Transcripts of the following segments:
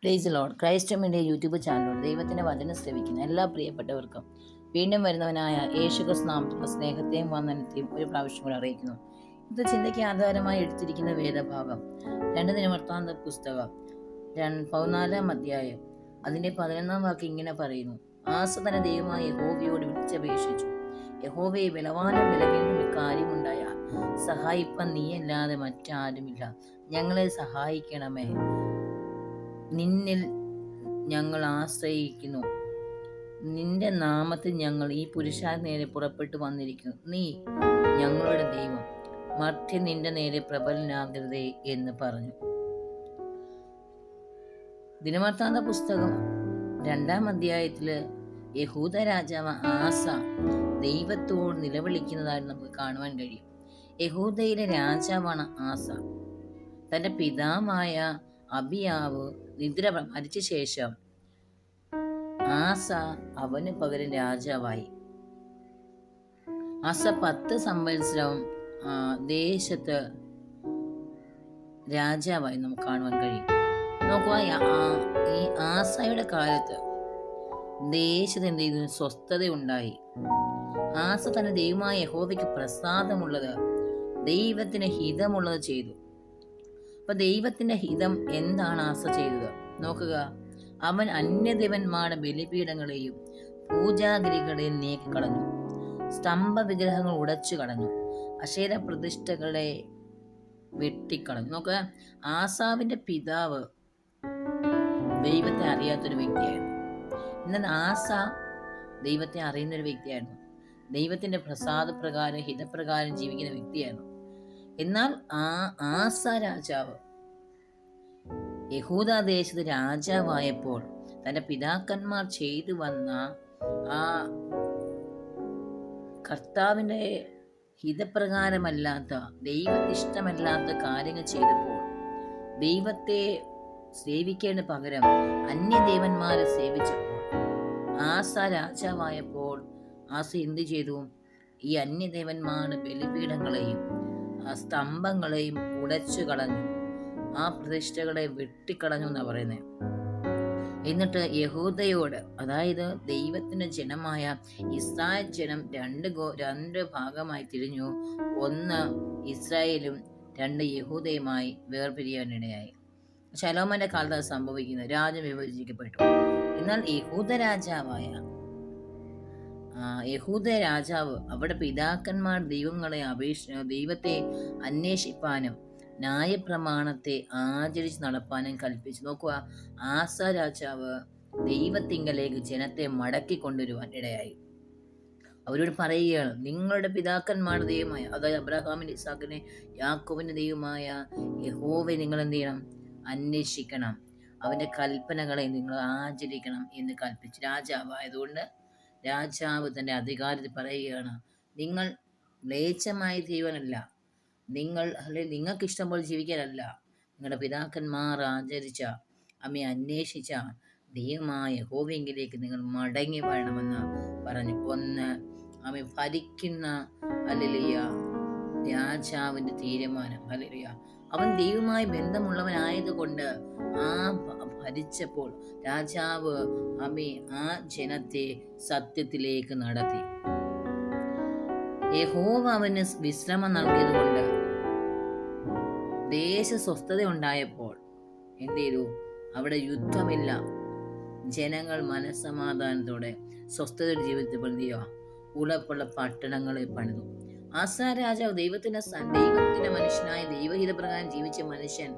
Price Lord. Christ media YouTube ചാനലിലൂടെ ദൈവത്തിൻ്റെ വചനം ശ്രവിക്കുന്ന എല്ലാ പ്രിയപ്പെട്ടവർക്കും വീണ്ടും വരുന്നവനായ യേശുക്രിസ്തു നാമത്തിലുള്ള സ്നേഹത്തെയും വന്ദനത്തെയും ഒരു പ്രാവശ്യം കൂടെ അറിയിക്കുന്നു. ഇത് ചിന്തയ്ക്ക് ആധാരമായി എടുത്തിരിക്കുന്ന വേദഭാഗം 2 ദിനവൃത്താന്ത പുസ്തകം 14 അധ്യായം അതിൻ്റെ 11 വാക്യം ഇങ്ങനെ പറയുന്നു: ആസ തന്റെ ദൈവമായ യഹോവയോട് വിളിച്ചപേക്ഷിച്ചു, യഹോവയെ ബലവാനും ബലഹീനും ഇക്കാര്യമുണ്ടായ സഹായിപ്പാൻ നീയല്ലാതെ മറ്റാരുമില്ല, ഞങ്ങളെ സഹായിക്കണമേ. നിന്നിൽ ഞങ്ങൾ ആശ്രയിക്കുന്നു, നിന്റെ നാമത്തിൽ ഞങ്ങൾ ഈ പുരുഷാര നേരെ പുറപ്പെട്ടു വന്നിരിക്കുന്നു. നീ ഞങ്ങളുടെ ദൈവം, മർത്യൻ നിന്റെ നേരെ പ്രബലനാകരുതേ എന്ന് പറഞ്ഞു. ദിനവൃത്താന്ത പുസ്തകം 2-ാം അധ്യായത്തില് യഹൂദ രാജാവ് ആസ ദൈവത്തോട് നിലവിളിക്കുന്നതായി നമുക്ക് കാണുവാൻ കഴിയും. യഹൂദയിലെ രാജാവാണ് ആസ. തന്റെ പിതാവായ അബിയാവ് മരിച്ച ശേഷം ആസ അവന് പകരം രാജാവായി. ആസ 10 സംവത്സരം ദേശത്ത് രാജാവായി നമുക്ക് കാണുവാൻ കഴിയും. നോക്കുക, ഈ ആസയുടെ കാലത്ത് ദേശത്ത് എന്ത് ചെയ്തു? സ്വസ്ഥത ഉണ്ടായി. ആസ തന്റെ ദൈവമായ യഹോവയ്ക്ക് പ്രസാദമുള്ളത്, ദൈവത്തിന് ഹിതമുള്ളത് ചെയ്തു. അപ്പൊ ദൈവത്തിന്റെ ഹിതം എന്താണ് ആസ ചെയ്തത്? നോക്കുക, അവൻ അന്യദേവന്മാരുടെ ബലിപീഠങ്ങളെയും പൂജാഗിരികളെയും നീക്കിക്കളഞ്ഞു, സ്തംഭ വിഗ്രഹങ്ങൾ ഉടച്ചു കളഞ്ഞു, അശേര പ്രതിഷ്ഠകളെ വെട്ടിക്കളഞ്ഞു. നോക്കുക, ആസാവിന്റെ പിതാവ് ദൈവത്തെ അറിയാത്തൊരു വ്യക്തിയായിരുന്നു. എന്നാൽ ആസ ദൈവത്തെ അറിയുന്നൊരു വ്യക്തിയായിരുന്നു. ദൈവത്തിന്റെ പ്രസാദപ്രകാരം ഹിതപ്രകാരം ജീവിക്കുന്ന വ്യക്തിയായിരുന്നു. എന്നാൽ ആസ രാജാവ് യഹൂദദേശത്ത് രാജാവായപ്പോൾ തന്റെ പിതാക്കന്മാർ ചെയ്തു വന്ന ആ കർത്താവിന്റെ ഹിതപ്രകാരമല്ലാത്ത, ദൈവത്തിഷ്ടമല്ലാത്ത കാര്യങ്ങൾ ചെയ്തപ്പോൾ, ദൈവത്തെ സേവിക്കേണ്ട പകരം അന്യദേവന്മാരെ സേവിച്ചപ്പോൾ, ആസ രാജാവായപ്പോൾ ആസ എന്ത് ചെയ്തു? ഈ അന്യദേവന്മാരുടെ ബലിപീഠങ്ങളെയും സ്തംഭങ്ങളെയും ഉടച്ചു കളഞ്ഞു, ആ പ്രതിഷ്ഠകളെ വെട്ടിക്കളഞ്ഞു എന്നാ പറയുന്നത്. എന്നിട്ട് യഹൂദയോട്, അതായത് ദൈവത്തിന്റെ ജനമായ ഇസ്രായേൽ ജനം രണ്ട് ഭാഗമായി തിരിഞ്ഞു. ഒന്ന് ഇസ്രായേലും 2 യഹൂദയുമായി വേർപിരിയാനിടയായി. ശലോമോന്റെ കാലത്ത് അത് സംഭവിക്കുന്നത്. രാജ്യം വിഭജിക്കപ്പെട്ടു. എന്നാൽ യഹൂദ രാജാവ് അവിടെ പിതാക്കന്മാർ ദൈവത്തെ അന്വേഷിപ്പാനും ന്യായപ്രമാണത്തെ ആചരിച്ച് നടപ്പാനും കൽപ്പിച്ചു. നോക്കുക, ആസ രാജാവ് ദൈവത്തിങ്കലേക്ക് ജനത്തെ മടക്കി കൊണ്ടുവരുവാൻ ഇടയായി. അവരോട് പറയുകയാണ്, നിങ്ങളുടെ പിതാക്കന്മാരുടെ ദൈവമായ, അതായത് അബ്രഹാമിന്റെ, ഇസാക്കിന്റെ, യാക്കോബിന്റെ ദൈവമായ യഹോവയെ നിങ്ങൾ എന്ത് ചെയ്യണം? അന്വേഷിക്കണം, അവന്റെ കൽപ്പനകളെ നിങ്ങൾ ആചരിക്കണം എന്ന് കൽപ്പിച്ചു. രാജാവായതുകൊണ്ട് രാജാവ് തന്റെ അധികാരത്തിൽ പറയുകയാണ്, നിങ്ങൾ മ്ലേച്ഛമായി ചെയ്യുവാനല്ല, നിങ്ങൾക്ക് ഇഷ്ടം പോലെ ജീവിക്കാനല്ല, നിങ്ങളുടെ പിതാക്കന്മാർ ആചരിച്ച, അമ്മയെ അന്വേഷിച്ച ദൈവമായ യഹോവയെങ്കിലേക്ക് നിങ്ങൾ മടങ്ങി വരണമെന്ന് പറഞ്ഞു. ഒന്ന്, അമ്മ ഭരിക്കുന്ന ഹല്ലേലൂയ രാജാവിന്റെ തീരുമാനം. ഹല്ലേലൂയ, അവൻ ദൈവമായി ബന്ധമുള്ളവനായതുകൊണ്ട് ഭരിച്ചപ്പോൾ രാജാവ് ആ ജനത്തെ സത്യത്തിലേക്ക് നടത്തി. യഹോവ അവന് വിശ്രമം നൽകിയതുകൊണ്ട് ദേശ സ്വസ്ഥത ഉണ്ടായപ്പോൾ എന്ത് ചെയ്തു? അവിടെ യുദ്ധമില്ല. ജനങ്ങൾ മനസ്സമാധാനത്തോടെ സ്വസ്ഥതയുടെ ജീവിതത്തിൽ എന്ത് ഉറപ്പുള്ള പട്ടണങ്ങളെ പണിതു. ആസ രാജാവ് ദൈവത്തിന്റെ മനുഷ്യനായ ദൈവഹിത പ്രകാരം ജീവിച്ച മനുഷ്യൻ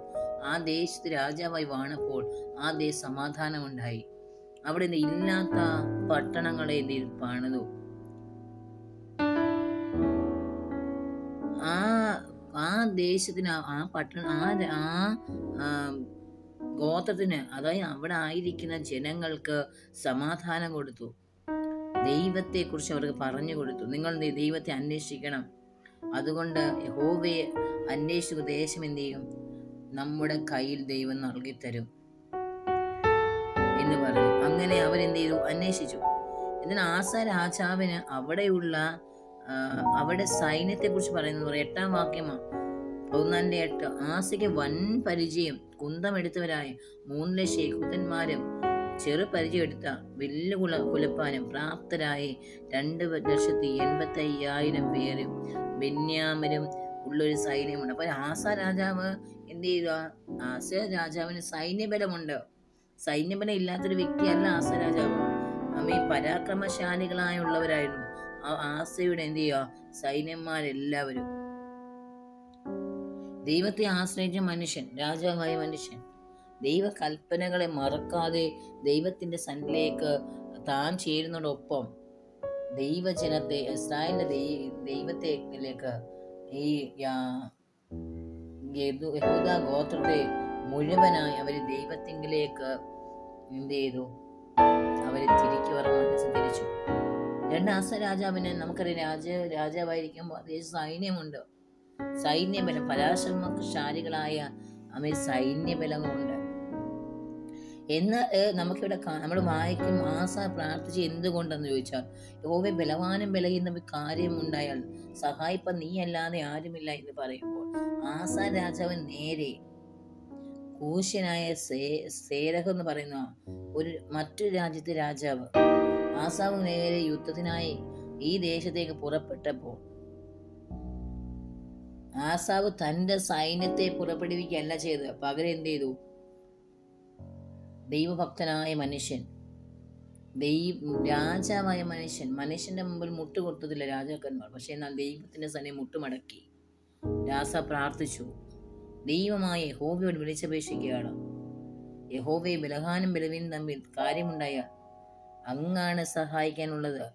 ആ ദേശത്ത് രാജാവായി വാണപ്പോൾ ആ ദേശ സമാധാനം ഉണ്ടായി. അവിടെ ഇല്ലാത്ത പട്ടണങ്ങളെ പണിതു. ആ ദേശത്തിന്, ആ പട്ടണ, ഗോത്രത്തിന്, അതായത് അവിടെ ആയിരിക്കുന്ന ജനങ്ങൾക്ക് സമാധാനം കൊടുത്തു. ദൈവത്തെ കുറിച്ച് അവർക്ക് പറഞ്ഞു കൊടുത്തു. നിങ്ങൾ ദൈവത്തെ അന്വേഷിക്കണം, അതുകൊണ്ട് യഹോവയെ അന്വേഷിക്കുന്ന ദേശം എന്ത് ചെയ്യും? നമ്മുടെ കയ്യിൽ ദൈവം നൽകിത്തരും എന്ന് പറഞ്ഞു. അങ്ങനെ അവരെന്ത് ചെയ്തു? അന്വേഷിച്ചു. എന്നാൽ ആസ രാജാവിന് അവിടെ സൈന്യത്തെ കുറിച്ച് പറയുന്നത് 8-ാം വാക്യമാണ്. 14:8 ആസയ്ക്ക് വൻ പരിചയം കുന്തമെടുത്തവരായ 3,00,000 യഹൂദന്മാരും ചെറു പരിചയമെടുത്ത വലിയ കുലപ്പാനും പ്രാപ്തരായി 2,85,000 പേരും ബെന്യാമിനും ഉള്ളൊരു സൈന്യമുണ്ട്. അപ്പൊ ആസ രാജാവ് എന്ത് ചെയ്യുക? ആസ രാജാവിന് സൈന്യബലമുണ്ട്. സൈന്യബലം ഇല്ലാത്തൊരു വ്യക്തിയല്ല ആസ രാജാവ്. പരാക്രമശാലികളായുള്ളവരായിരുന്നു ആസയുടെ എന്ത് ചെയ്യുക? സൈന്യന്മാരെല്ലാവരും. ദൈവത്തെ ആശ്രയിച്ച മനുഷ്യൻ, രാജാവായ മനുഷ്യൻ, ദൈവ കൽപ്പനകളെ മറക്കാതെ ദൈവത്തിന്റെ സന്നിധിയിലേക്ക് താൻ ചേരുന്നതോടൊപ്പം ദൈവജനത്തെ, ഇസ്രായേലിന്റെ ദൈവത്തിലേക്ക്, ഈ യഹൂദ ഗോത്രത്തെ മുഴുവനായി അവര് ദൈവത്തിങ്കിലേക്ക് എന്ത് ചെയ്തു? അവര് തിരിച്ചു. ആസ രാജാവിന് നമുക്കറിയാം, രാജാവായിരിക്കുമ്പോൾ അതേ സൈന്യമുണ്ട്. സൈന്യബലം, പരാക്രമശാലികളായ സൈന്യബലങ്ങളുണ്ട് എന്ന് നമുക്കിവിടെ നമ്മൾ വായിക്കും. ആസ പ്രാർത്ഥിച്ച് എന്തുകൊണ്ടെന്ന് ചോദിച്ചാൽ, യഹോവേ, ബലവാനും ബലഹീന കാര്യമുണ്ടായാൽ സഹായിപ്പാൻ നീ അല്ലാതെ ആരുമില്ല എന്ന് പറയുമ്പോൾ ആസ രാജാവ് നേരെ കൂശ്യനായ സേരഹ് എന്ന് പറയുന്ന മറ്റൊരു രാജ്യത്തെ രാജാവ്, ആസാവ് നേരെ യുദ്ധത്തിനായി ഈ ദേശത്തേക്ക് പുറപ്പെട്ടപ്പോൾ ആസാവ് തന്റെ സൈന്യത്തെ പുറപ്പെടുവിക്കുകയല്ല ചെയ്തത്. പകരം എന്ത് ചെയ്തു? ദൈവഭക്തനായ മനുഷ്യൻ, രാജാവായ മനുഷ്യന്റെ മുമ്പിൽ മുട്ടുകൊടുത്തതില്ല രാജാക്കന്മാർ. പക്ഷെ എന്നാൽ ദൈവത്തിന്റെ സന്നിധി മുട്ടുമടക്കി രാസ പ്രാർത്ഥിച്ചു. ദൈവമായ യഹോവയോട് വിളിച്ചപേക്ഷിക്കുകയാണ്. യഹോവയെ, ബലഹാനും ബലവീനും തമ്മിൽ കാര്യമുണ്ടായാൽ അങ്ങാണ് സഹായിക്കാനുള്ളത്.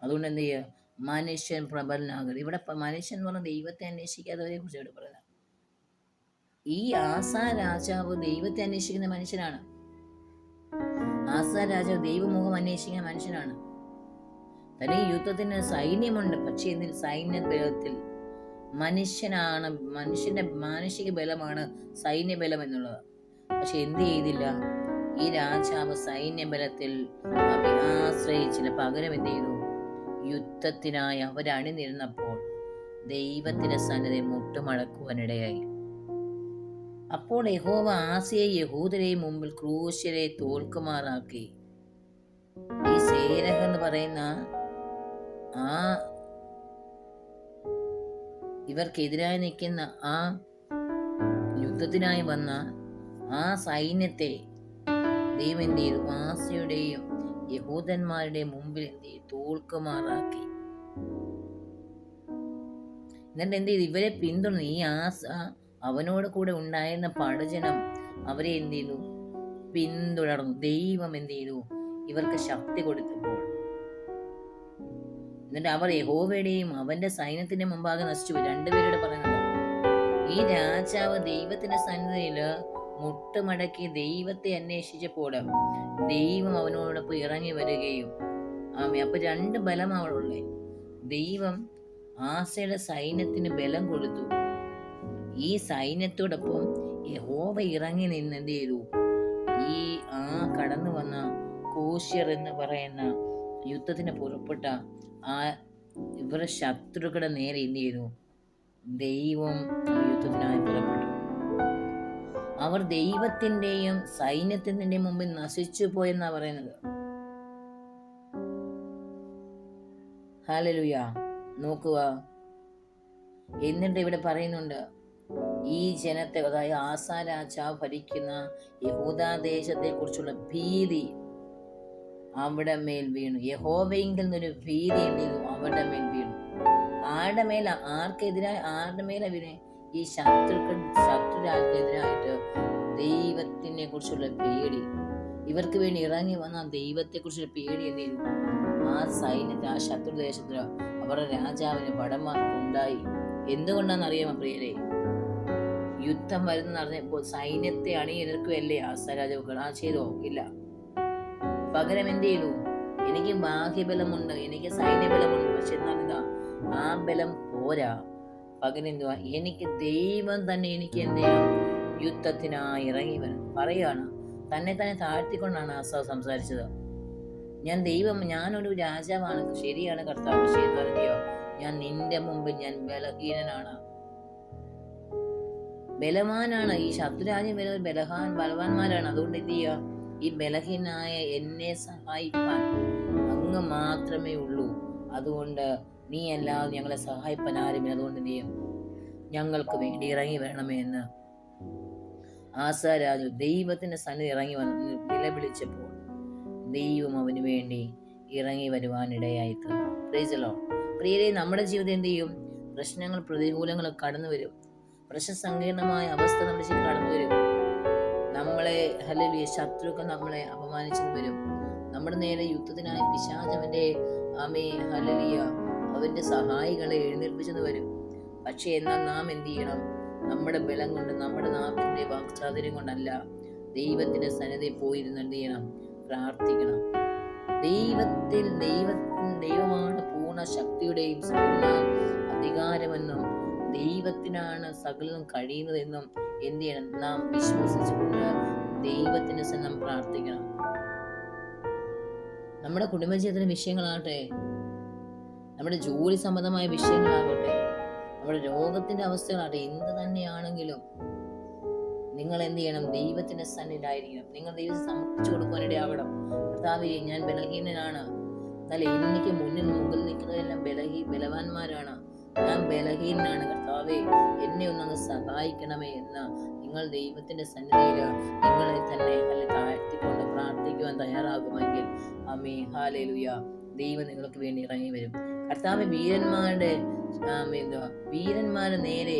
അതുകൊണ്ട് എന്ത് ചെയ്യുക? മനുഷ്യൻ പ്രബലനാകരുത്. ഇവിടെ മനുഷ്യൻ എന്ന് പറഞ്ഞാൽ ദൈവത്തെ അന്വേഷിക്കാത്തവരെ കുറിച്ച് ഇവിടെ പറയുന്നത്. ഈ ആസ രാജാവ് ദൈവത്തെ അന്വേഷിക്കുന്ന മനുഷ്യനാണ്. ആസ രാജാവ് ദൈവമുഖം അന്വേഷിക്കുന്ന മനുഷ്യനാണ്. തനിക്ക് യുദ്ധത്തിന് സൈന്യമുണ്ട്. പക്ഷേ ഇതിൽ സൈന്യബലത്തിൽ മനുഷ്യന്റെ മാനസിക ബലമാണ് സൈന്യബലം എന്നുള്ളത്. പക്ഷെ എന്ത് ചെയ്തില്ല? ഈ രാജാവ് സൈന്യബലത്തിൽ ആശ്രയിച്ചില്ല. പകരം എന്ത് ചെയ്തു? യുദ്ധത്തിനായി അവരണിനിരുന്നപ്പോൾ ദൈവത്തിന്റെ സന്നിധി മുട്ടുമടക്കുവാനിടയായി. അപ്പോൾ യഹോവ ആസയെ യഹൂദരെ മുമ്പിൽ ക്രൂശരെ തോൽക്കുമാറാക്കി. ഈ സേരഹ് എന്ന് പറയുന്ന ഇവർക്കെതിരായി നിൽക്കുന്ന യുദ്ധത്തിനായി വന്ന സൈന്യത്തെ ദൈവം എന്ത് ചെയ്തു? ആസയുടെയും യഹൂദന്മാരുടെയും മുമ്പിൽ എന്ത് ചെയ്തു? തോൽക്കുമാറാക്കി. എന്നിട്ട് എന്ത് ചെയ്തു? ഇവരെ പിന്തുണർന്നു. ഈ ആസ, അവനോട് കൂടെ ഉണ്ടായിരുന്ന പടജനം അവരെ എന്ത് ചെയ്തു? പിന്തുടർന്നു. ദൈവം എന്ത് ചെയ്തു? ഇവർക്ക് ശക്തി കൊടുത്തപ്പോൾ എന്നിട്ട് അവർ യഹോവയുടെയും അവന്റെ സൈന്യത്തിന്റെ മുമ്പാകെ നശിച്ചു. രണ്ടുപേരോട് പറയുന്നത്, ഈ രാജാവ് ദൈവത്തിന്റെ സന്നിധിയില് മുട്ടുമടക്കി ദൈവത്തെ അന്വേഷിച്ചപ്പോൾ ദൈവം അവനോടൊപ്പം ഇറങ്ങി വരികയും അപ്പൊ രണ്ട് ബലം അവളുള്ളേ. ദൈവം ആസയുടെ സൈന്യത്തിന് ബലം കൊടുത്തു. ഈ സൈന്യത്തോടൊപ്പം യഹോവ ഇറങ്ങി നിന്ന് എന്ത് ചെയ്തു? ഈ കടന്നു വന്ന കൂശ്യർ എന്ന് പറയുന്ന യുദ്ധത്തിന് പുറപ്പെട്ട ഇവരുടെ ശത്രുക്കളുടെ നേരെ എന്ത് ചെയ്തു? ദൈവം യുദ്ധത്തിനായി പുറപ്പെട്ടു. അവർ ദൈവത്തിന്റെയും സൈന്യത്തിന്റെയും മുമ്പിൽ നശിച്ചു പോയെന്നാ പറയുന്നത്. ഹല്ലേലൂയ. നോക്കുക, എന്നിട്ട് ഇവിടെ പറയുന്നുണ്ട്, ഈ ജനത്തെ, അതായത് ആസ രാജാവ് ഭരിക്കുന്ന യഹൂദാദേശത്തെ കുറിച്ചുള്ള ഭീതി അവിടെ മേൽ വീണു. യഹോവയെങ്കിൽ നിന്നൊരു ഭീതി എന്ത് ചെയ്തു? അവിടെ മേൽ വീണു. ആരുടെ മേലെ വീണേ? ഈ ശത്രുരാജ്യത്തിനെതിരായിട്ട് ദൈവത്തിനെ കുറിച്ചുള്ള പേടി. ഇവർക്ക് വേണ്ടി ഇറങ്ങി വന്ന ദൈവത്തെ കുറിച്ചുള്ള പേടി എന്ത് ചെയ്തു? ആ സൈന്യത്തെ, ആ ശത്രുദേശത്തിന്, അവരുടെ രാജാവിന് ഭടന്മാർക്കുണ്ടായി. എന്തുകൊണ്ടാണെന്നറിയാമോ പ്രിയരെ? യുദ്ധം വരുന്ന അറിഞ്ഞപ്പോൾ സൈന്യത്തെ അണിനിരക്കുകയല്ലേ ആസ രാജാവ്. ചെയ്തോ? ഇല്ല. പകരം എന്ത് ചെയ്തു? എനിക്ക് ബാഹ്യബലമുണ്ട്, എനിക്ക് സൈന്യബലമുണ്ട്, പക്ഷെ എന്നാലിതാ ആ ബലം പോരാ. പകരം എന്തുവാ? എനിക്ക് ദൈവം തന്നെ എനിക്ക് എന്ത് ചെയ്യണം? യുദ്ധത്തിനായി ഇറങ്ങി വരണം. പറയാണ്, തന്നെ താഴ്ത്തിക്കൊണ്ടാണ് ആസ സംസാരിച്ചത്. ഞാനൊരു രാജാവാണ്, ശരിയാണ് കർത്താവ്, പക്ഷേ എന്ന് പറഞ്ഞോ, ഞാൻ നിന്റെ മുമ്പിൽ ഞാൻ ബലഹീനനാണ്. ബലവാനാണ്. ഈ ശത്രുരാജ്യം വരുന്നത് ബലവാന്മാരാണ്. അതുകൊണ്ട് എന്ത് ചെയ്യുക? ഈ ബലഹീനായ എന്നെ സഹായിക്കാൻ അങ്ങ് മാത്രമേ ഉള്ളൂ. അതുകൊണ്ട് നീ അല്ലാതെ ഞങ്ങളെ സഹായിപ്പാൻ ആരുമില്ല. അതുകൊണ്ട് എന്ത് ചെയ്യും? ഞങ്ങൾക്ക് വേണ്ടി ഇറങ്ങി വരണമേ എന്ന് ആസാരാജു ദൈവത്തിന്റെ സന്നിധി ഇറങ്ങി വന്ന് നിലവിളിച്ചപ്പോൾ ദൈവം അവന് വേണ്ടി ഇറങ്ങി വരുവാനിടയായി തീർന്നു. Praise the Lord. പ്രിയരെ, നമ്മുടെ ജീവിതം എന്ത് ചെയ്യും? പ്രശ്നങ്ങൾ, പ്രതികൂലങ്ങൾ കടന്നു വരും. പ്രശ്നസങ്കീർണമായ അവസ്ഥ നമ്മുടെ ജീവിതം കടന്നു വരും. നമ്മളെ ഹല്ലേലൂയ ശത്രുക്കൾ നമ്മളെ അപമാനിച്ചെന്ന് വരും. നമ്മുടെ നേരെ യുദ്ധത്തിനായി പിശാചവന്റെ ഹല്ലേലൂയ അവന്റെ സഹായികളെ എഴുന്നേൽപ്പിച്ചെന്ന് വരും. പക്ഷെ എന്നാൽ നാം എന്ത് ചെയ്യണം? നമ്മുടെ ബലം കൊണ്ട്, നമ്മുടെ നാക്കിന്റെ വാക്ചാതുര്യം കൊണ്ടല്ല, ദൈവത്തിന്റെ സന്നിധി പോയിരുന്ന് എന്ത് ചെയ്യണം? പ്രാർത്ഥിക്കണം. ദൈവമാണ് പൂർണ്ണ ശക്തിയുടെയും പൂർണ്ണ അധികാരമെന്നും ദൈവത്തിനാണ് സകലതും കഴിയുന്നതെന്നും എന്ത് ചെയ്യണം? നാം വിശ്വസിച്ചുകൊണ്ട് ദൈവത്തിന്റെ സന്നിധി പ്രാർത്ഥിക്കണം. നമ്മുടെ കുടുംബജീവിതത്തിലെ വിഷയങ്ങളാകട്ടെ, നമ്മുടെ ജോലി സംബന്ധമായ വിഷയങ്ങളാകട്ടെ, നമ്മുടെ രോഗത്തിന്റെ അവസ്ഥകളാകട്ടെ, എന്ത് തന്നെയാണെങ്കിലും നിങ്ങൾ എന്ത് ചെയ്യണം? ദൈവത്തിന്റെ സന്നിധിയിലായിരിക്കണം. നിങ്ങൾ ദൈവത്തെ സമർപ്പിച്ചു കൊടുക്കാനിടയാകണം. കർത്താവേ, ഞാൻ ബലഹീനനാണ്, എന്നാൽ എനിക്ക് മുന്നിൽ നിൽക്കുന്നതെല്ലാം ബലവാന്മാരാണ്. ഞാൻ ബലഹീനനാണ്. കർത്താവേ, എന്നെ ഒന്നങ്ങ് സഹായിക്കണമേ എന്ന് നിങ്ങൾ ദൈവത്തിന്റെ സന്നിധിയിൽ നിങ്ങളെ തന്നെ താഴ്ത്തിക്കൊണ്ട് പ്രാർത്ഥിക്കുവാൻ തയ്യാറാകുമെങ്കിൽ ഹല്ലേലൂയ, ദൈവം നിങ്ങൾക്ക് വേണ്ടി ഇറങ്ങി വരും. കർത്താവ് വീരന്മാരുടെ നേരെ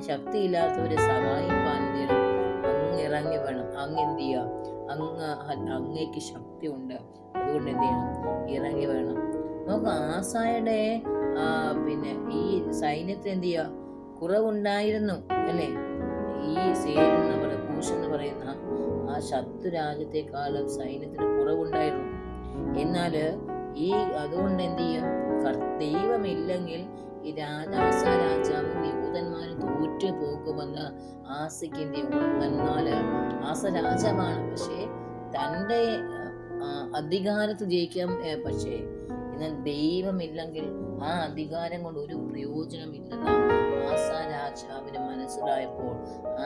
ശക്തിയില്ലാത്തവരെ സഹായിപ്പാൻ അങ്ങ് ഇറങ്ങി വേണം. അങ്ങ് എന്ത് ചെയ്യുക? അങ്ങേക്ക് ശക്തി ഉണ്ട്. അതുകൊണ്ട് എന്ത് ചെയ്യണം? ഇറങ്ങി വേണം. നോക്ക്, ആസായുടെ ഈ സൈന്യത്തിൽ എന്ത് ചെയ്യുക? കുറവുണ്ടായിരുന്നു അല്ലേ? ഈ കൂശ് എന്ന് പറയുന്ന ആ ശത്രു രാജ്യത്തെക്കാളും സൈന്യത്തിന് കുറവുണ്ടായിരുന്നു. എന്നാല് അതുകൊണ്ട് എന്ത് ചെയ്യും? ദൈവമില്ലെങ്കിൽ ഈ രാജാവും യൂതന്മാരും തോറ്റു പോകുമെന്ന് ആസയ്ക്ക് എന്ത് ചെയ്യും? ഉറപ്പെന്നാല് ആസ രാജാവാണ്, പക്ഷേ തൻ്റെ അധികാരത്തിൽ ജയിക്കാം. പക്ഷേ എന്നാൽ ദൈവമില്ലെങ്കിൽ ആ അധികാരം കൊണ്ട് ഒരു പ്രയോജനമില്ലെന്ന് ആസ രാജാവിന് മനസ്സിലായപ്പോൾ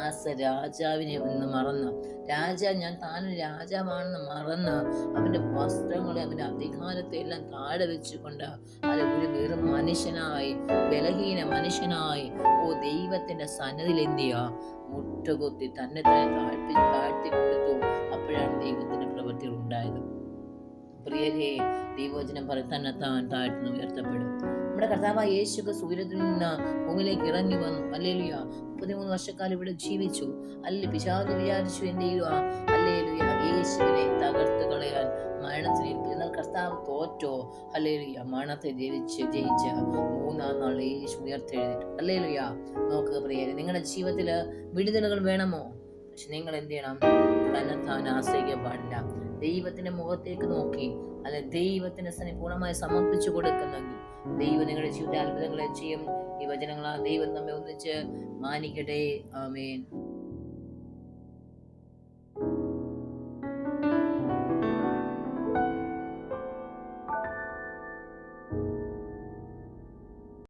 ആസ രാജാവിനെ ഒന്ന് മറന്ന്, താനൊരു രാജാവാണെന്ന് മറന്ന് അവന്റെ വസ്ത്രങ്ങളെ, അവന്റെ അധികാരത്തെ എല്ലാം താഴെ വെച്ചുകൊണ്ട് ഒരു വെറും മനുഷ്യനായി, ബലഹീന മനുഷ്യനായി ദൈവത്തിന്റെ സന്നിധിയിൽ എന്ത് ചെയ്യുക? മുട്ടുകുത്തി തന്നെ താഴ്ത്തി കൊടുത്തു. അപ്പോഴാണ് ദൈവത്തിന്റെ പ്രവൃത്തികൾ ഉണ്ടായത്. പ്രിയരെ, ദൈവവചനം തന്നെത്താൻ താഴ്ത്തുന്നു ഉയർത്തപ്പെടും. നമ്മുടെ കർത്താവായ യേശു സൂര്യത്തിൽ നിന്ന് ഭൂമിയിലേക്ക് ഇറങ്ങി വന്നു. ഹല്ലേലൂയ. 33 വർഷക്കാലം ഇവിടെ ജീവിച്ചു. പിശാച് വിചാരിച്ചു എന്ത് ചെയ്യുക? ഹല്ലേലൂയ, യേശുവിനെ തകർത്ത് കളയാൻ മരണത്തിലേക്ക്. എന്നാൽ കർത്താവ് തോറ്റോ? ഹല്ലേലൂയ, മരണത്തെ ജയിച്ച് 3-ാം നാൾ യേശു ഉയർത്തെഴുന്നേറ്റു. ഹല്ലേലൂയ. നോക്കുക പ്രിയരെ, നിങ്ങളുടെ ജീവിതത്തിൽ വിടുതലുകൾ വേണമോ? പക്ഷെ നിങ്ങൾ എന്ത് ചെയ്യണം? തന്നെത്താൻ ആശ്രയിക്കാൻ പാടില്ല. ദൈവത്തിന്റെ മുഖത്തേക്ക് നോക്കി ദൈവത്തിന്റെ സന്നിധി പൂർണ്ണമായി സമർപ്പിച്ചു കൊടുക്കുന്നെങ്കിൽ ദൈവം നിങ്ങളുടെ ജീവിതത്തിൽ അത്ഭുതങ്ങളെ ചെയ്യും. ഈ വചനങ്ങളാ ദൈവം നമ്മെ ഒന്നിച്ച് മാനിക്കട്ടെ. ആമേൻ.